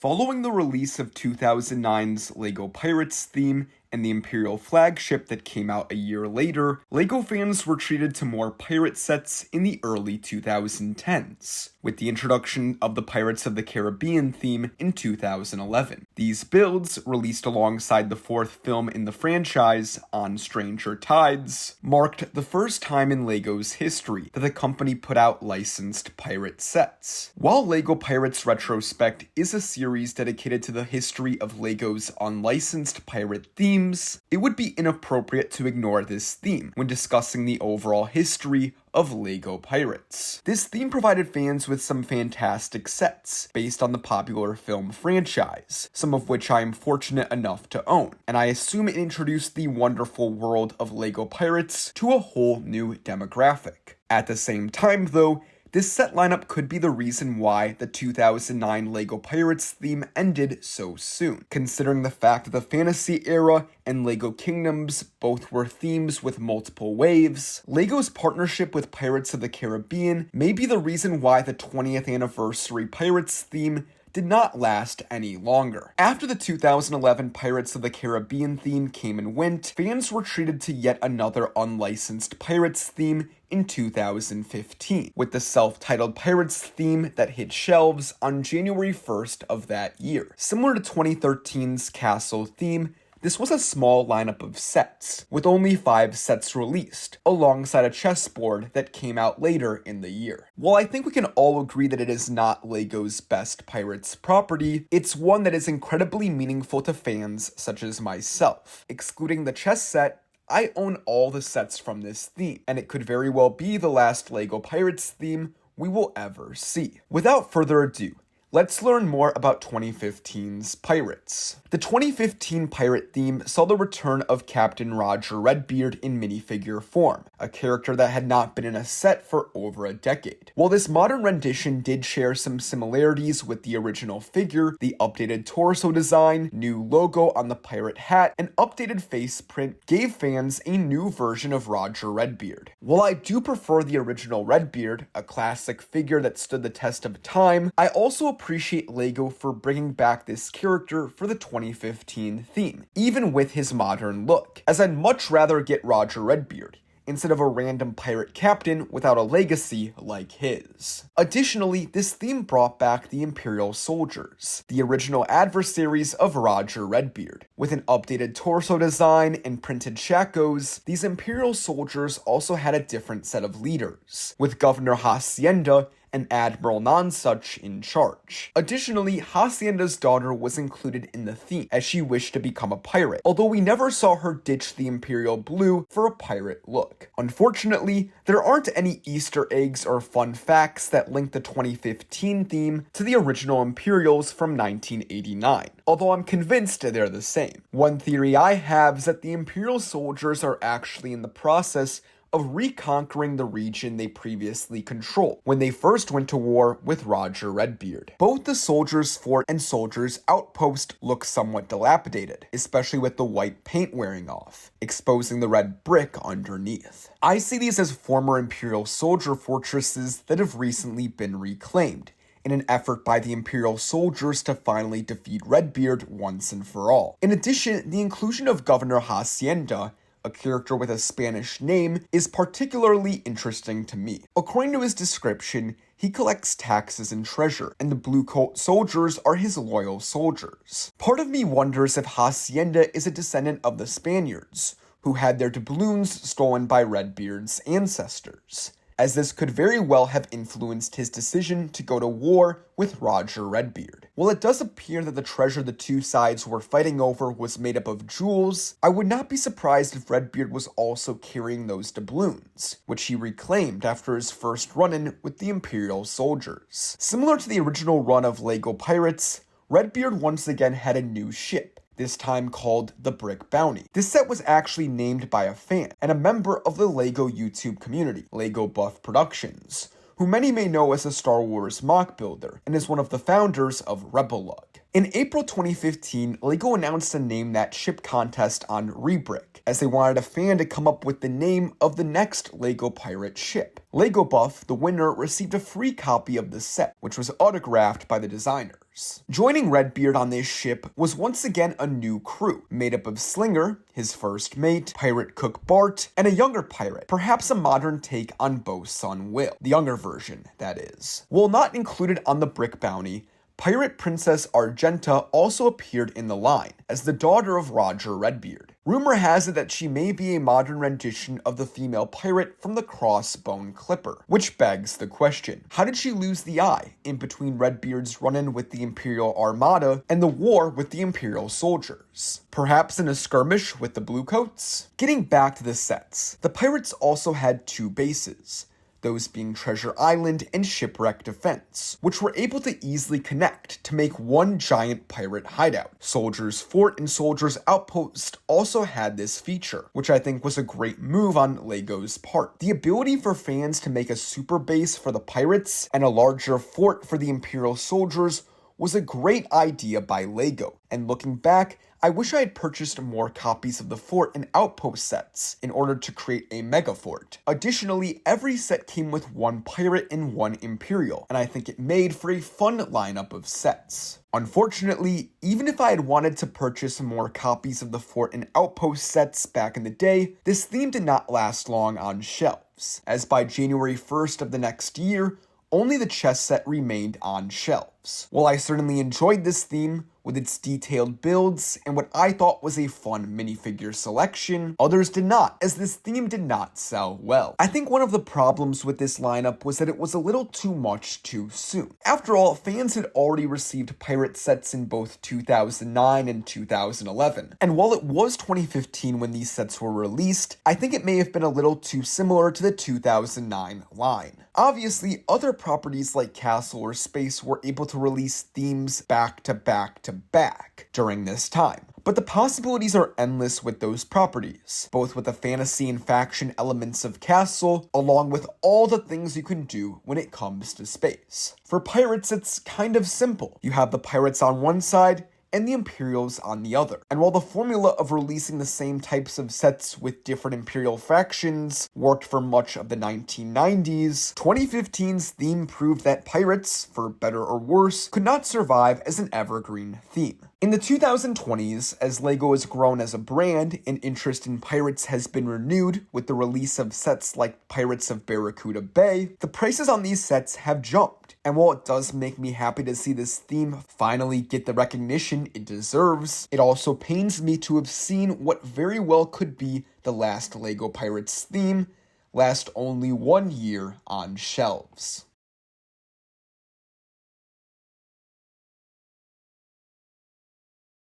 Following the release of 2009's LEGO Pirates theme and the Imperial flagship that came out a year later, LEGO fans were treated to more pirate sets in the early 2010s, with the introduction of the Pirates of the Caribbean theme in 2011. These builds, released alongside the fourth film in the franchise, On Stranger Tides, marked the first time in LEGO's history that the company put out licensed pirate sets. While LEGO Pirates Retrospect is a series dedicated to the history of LEGO's unlicensed pirate themes, it would be inappropriate to ignore this theme when discussing the overall history of LEGO Pirates. This theme provided fans with some fantastic sets based on the popular film franchise, some of which I am fortunate enough to own, and I assume it introduced the wonderful world of LEGO Pirates to a whole new demographic. At the same time, though, this set lineup could be the reason why the 2009 LEGO Pirates theme ended so soon, considering the fact that the Fantasy Era and LEGO Kingdoms both were themes with multiple waves. LEGO's partnership with Pirates of the Caribbean may be the reason why the 20th anniversary Pirates theme did not last any longer. After the 2011 Pirates of the Caribbean theme came and went, fans were treated to yet another unlicensed Pirates theme in 2015, with the self-titled Pirates theme that hit shelves on January 1st of that year. Similar to 2013's Castle theme, this was a small lineup of sets, with only 5 sets released, alongside a chessboard that came out later in the year. While I think we can all agree that it is not LEGO's best Pirates property, it's one that is incredibly meaningful to fans such as myself. Excluding the chess set, I own all the sets from this theme, and it could very well be the last LEGO Pirates theme we will ever see. Without further ado, let's learn more about 2015's Pirates. The 2015 pirate theme saw the return of Captain Roger Redbeard in minifigure form, a character that had not been in a set for over a decade. While this modern rendition did share some similarities with the original figure, the updated torso design, new logo on the pirate hat, and updated face print gave fans a new version of Roger Redbeard. While I do prefer the original Redbeard, a classic figure that stood the test of time, I also appreciate LEGO for bringing back this character for the 2015 theme, even with his modern look, as I'd much rather get Roger Redbeard instead of a random pirate captain without a legacy like his. Additionally, this theme brought back the Imperial soldiers, the original adversaries of Roger Redbeard. With an updated torso design and printed shakos, these Imperial soldiers also had a different set of leaders, with Governor Hacienda and Admiral Nonsuch in charge. Additionally, Hacienda's daughter was included in the theme, as she wished to become a pirate, although we never saw her ditch the Imperial blue for a pirate look. Unfortunately, there aren't any Easter eggs or fun facts that link the 2015 theme to the original Imperials from 1989, although I'm convinced they're the same. One theory I have is that the Imperial soldiers are actually in the process of reconquering the region they previously controlled when they first went to war with Roger Redbeard. Both the Soldiers' Fort and Soldiers' Outpost look somewhat dilapidated, especially with the white paint wearing off, exposing the red brick underneath. I see these as former Imperial soldier fortresses that have recently been reclaimed, in an effort by the Imperial soldiers to finally defeat Redbeard once and for all. In addition, the inclusion of Governor Hacienda, a character with a Spanish name, is particularly interesting to me. According to his description, he collects taxes and treasure, and the Blue Coat soldiers are his loyal soldiers. Part of me wonders if Hacienda is a descendant of the Spaniards, who had their doubloons stolen by Redbeard's ancestors, as this could very well have influenced his decision to go to war with Roger Redbeard. While it does appear that the treasure the two sides were fighting over was made up of jewels, I would not be surprised if Redbeard was also carrying those doubloons, which he reclaimed after his first run-in with the Imperial soldiers. Similar to the original run of LEGO Pirates, Redbeard once again had a new ship, this time called the Brick Bounty. This set was actually named by a fan and a member of the LEGO YouTube community, LEGO Buff Productions, who many may know as a Star Wars mock builder and is one of the founders of Rebelug. In April 2015, LEGO announced a Name That Ship contest on Rebrick, as they wanted a fan to come up with the name of the next LEGO pirate ship. LEGO Buff, the winner, received a free copy of the set, which was autographed by the designers. soldiers. Joining Redbeard on this ship was once again a new crew, made up of Slinger, his first mate, pirate cook Bart, and a younger pirate, perhaps a modern take on Bosun Will, the younger version, that is. While not included on the Brick Bounty, Pirate Princess Argenta also appeared in the line as the daughter of Roger Redbeard. Rumor has it that she may be a modern rendition of the female pirate from the Crossbone Clipper, which begs the question, how did she lose the eye in between Redbeard's run-in with the Imperial Armada and the war with the Imperial soldiers? Perhaps in a skirmish with the Bluecoats? Getting back to the sets, the pirates also had two bases, those being Treasure Island and Shipwreck Defense, which were able to easily connect to make one giant pirate hideout. Soldiers Fort and Soldiers Outpost also had this feature, which I think was a great move on LEGO's part. The ability for fans to make a super base for the pirates and a larger fort for the Imperial soldiers was a great idea by LEGO, and looking back, I wish I had purchased more copies of the fort and outpost sets in order to create a mega fort. Additionally, every set came with one pirate and one Imperial, and I think it made for a fun lineup of sets. Unfortunately, even if I had wanted to purchase more copies of the fort and outpost sets back in the day, this theme did not last long on shelves, as by January 1st of the next year, only the chess set remained on shelves. While I certainly enjoyed this theme, with its detailed builds and what I thought was a fun minifigure selection, others did not, as this theme did not sell well. I think one of the problems with this lineup was that it was a little too much too soon. After all, fans had already received pirate sets in both 2009 and 2011, and while it was 2015 when these sets were released, I think it may have been a little too similar to the 2009 line. Obviously, other properties like Castle or Space were able to release themes back to back during this time. But the possibilities are endless with those properties, both with the fantasy and faction elements of Castle, along with all the things you can do when it comes to space. For pirates, it's kind of simple. You have the pirates on one side, and the Imperials on the other. And while the formula of releasing the same types of sets with different Imperial factions worked for much of the 1990s, 2015's theme proved that pirates, for better or worse, could not survive as an evergreen theme. In the 2020s, as LEGO has grown as a brand and interest in pirates has been renewed with the release of sets like Pirates of Barracuda Bay, the prices on these sets have jumped. And while it does make me happy to see this theme finally get the recognition it deserves, it also pains me to have seen what very well could be the last LEGO Pirates theme last only 1 year on shelves.